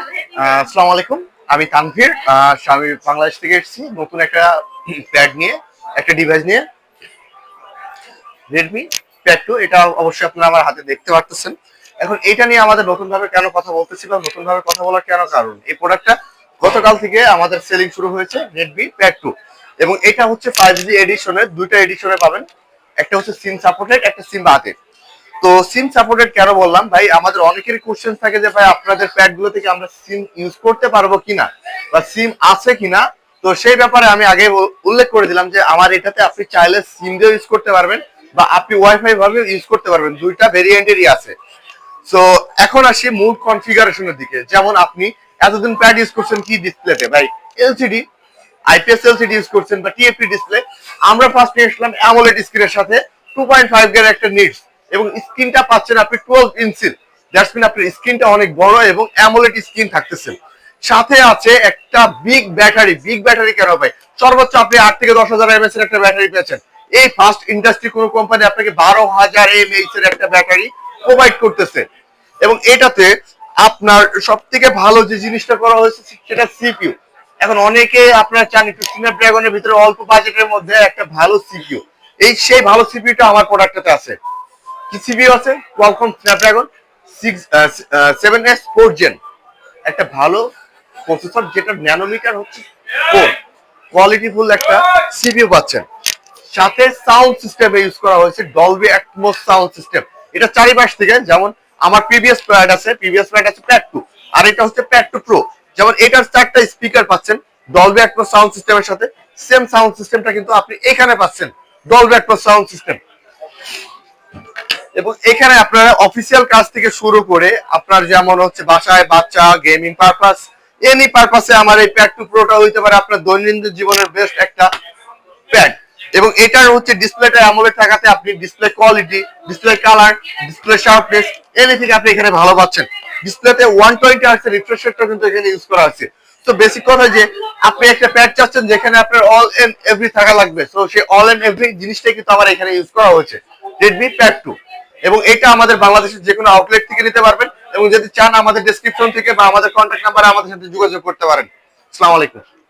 আসসালামু আলাইকুম। আমি তানভীর। আমি বাংলাদেশ থেকে এসেছি নতুন একটা প্যাড নিয়ে, একটা ডিভাইস নিয়ে, রেডমি প্যাড 2। এটা অবশ্যই আপনারা আমার হাতে দেখতে পারতেছেন। এখন এটা নিয়ে আমাদের নতুন ভাবে কেন কথা বলতেছিলাম, নতুন ভাবে কথা বলার কেন কারণ, এই প্রোডাক্টটা গতকাল থেকে আমাদের সেলিং শুরু হয়েছে, রেডমি প্যাড 2। এবং এটা হচ্ছে 5G এডিশনের, দুইটা এডিশনে পাবেন। একটা হচ্ছে সিম সাপোর্টেড, একটা সিম বাদে। তো সিম সাপোর্টেড কেন বললাম ভাই, আমাদের অনেকেরই কোশ্চেন থাকে যে ভাই আপনাদের প্যাড গুলো থেকে আমরা সিম ইউজ করতে পারবো কিনা বা সিম আছে কিনা। তো সেই ব্যাপারে আমি আগে উল্লেখ করে দিলাম যে আমার এটাতে আপনি চাইলে সিম দিয়ে ইউজ করতে পারবেন বা আপনি ওয়াইফাই ভাবে ইউজ করতে পারবেন, দুইটা ভেরিয়েন্টেরই আছে। সো এখন আসি মূল কনফিগারেশনের দিকে। যেমন আপনি এতদিন প্যাড ইউজ করছেন কি ডিসপ্লেতে ভাই, এলসিডি, আইপিএস এলসিডি ইউজ করছেন বা টিএফটি ডিসপ্লে। আমরা ফার্স্ট নিয়ে আসলাম অ্যামোলেড স্ক্রিনের সাথে 2.5 এর একটা নিটস, এবং স্ক্রিনটা পাচ্ছেন আপনি 12 ইঞ্চির। দ্যাটস মিন আপনার স্ক্রিনটা অনেক বড় এবং অ্যামোলেড স্ক্রিন থাকতেছে। সাথে আছে একটা বিগ ব্যাটারি। বিগ ব্যাটারি কেন ভাই, সর্বোচ্চ আপনি 8 থেকে 10,000 এমএএইচ এর একটা ব্যাটারি পেয়েছেন। এই ফার্স্ট ইন্ডাস্ট্রি কোন কোম্পানি আপনাকে 12,000 এমএএইচ এর একটা ব্যাটারি প্রোভাইড করতেছে। এবং এটাতে আপনার সব থেকে ভালো যে জিনিসটা করা হয়েছে সেটা সিপিইউ। এখন অনেকে আপনারা চান একটু স্ন্যাপড্রাগনের ভিতরে অল্প বাজেটের মধ্যে একটা ভালো সিপিইউ, সেই ভালো সিপিইউটা আমার প্রোডাক্টটাতে আছে। কি সিপিইউ আছে? কোয়ালকম স্ন্যাপড্রাগন 7S 4 জেন, একটা ভালো প্রসেসর, যেটা ন্যানোমিটার হচ্ছে 4, কোয়ালিটিফুল একটা সিপিইউ পাচ্ছেন। সাথে সাউন্ড সিস্টেমে ইউজ করা হয়েছে ডলবি অ্যাটমস সাউন্ড সিস্টেম। এটা চারিপাশ থেকে, যেমন আমার প্রিভিয়াস প্যাড আছে, প্যাড 2, আর এটা হচ্ছে প্যাড 2 প্রো। যেমন এটার 4টা স্পিকার পাচ্ছেন ডলবি অ্যাটমস সাউন্ড সিস্টেমের সাথে, সেম সাউন্ড সিস্টেমটা কিন্তু আপনি এখানে পাচ্ছেন, ডলবি অ্যাটমস সাউন্ড সিস্টেম। এবং এখানে আপনারা অফিসিয়াল কাজ থেকে শুরু করে আপনার যেমন হচ্ছে বাসায় বাচ্চা, গেমিং পারপাস, এনি পারপাসে আমার এই প্যাড 2 প্রোটা হইতে পারে আপনার দৈনন্দিন জীবনের বেস্ট একটা প্যাড। এবং এটার হচ্ছে ডিসপ্লেটা অ্যামোলেড থাকাতে আপনি display quality, display colour, display sharpness, anything আপনি এখানে ভালো পাচ্ছেন। ডিসপ্লেতে 120 হার্টজ রিফ্রেশ রেটটা কিন্তু এখানে ইউজ করা আছে। তো বেসিক কথা যে আপনি একটা প্যাড চাচ্ছেন যেখানে আপনার অল এন্ড এভরি থাকা লাগবে, তো সেই অল এন্ড এভরি জিনিসটাই কিন্তু আমার এখানে ইউজ করা হয়েছে, রেডমি প্যাড 2। এবং এটা আমাদের বাংলাদেশের যে কোনো আউটলেট থেকে নিতে পারবেন, এবং যদি চান আমাদের ডেসক্রিপশন থেকে বা আমাদের কন্ট্যাক্ট নাম্বারে আমাদের সাথে যোগাযোগ করতে পারেন। আসসালামু আলাইকুম।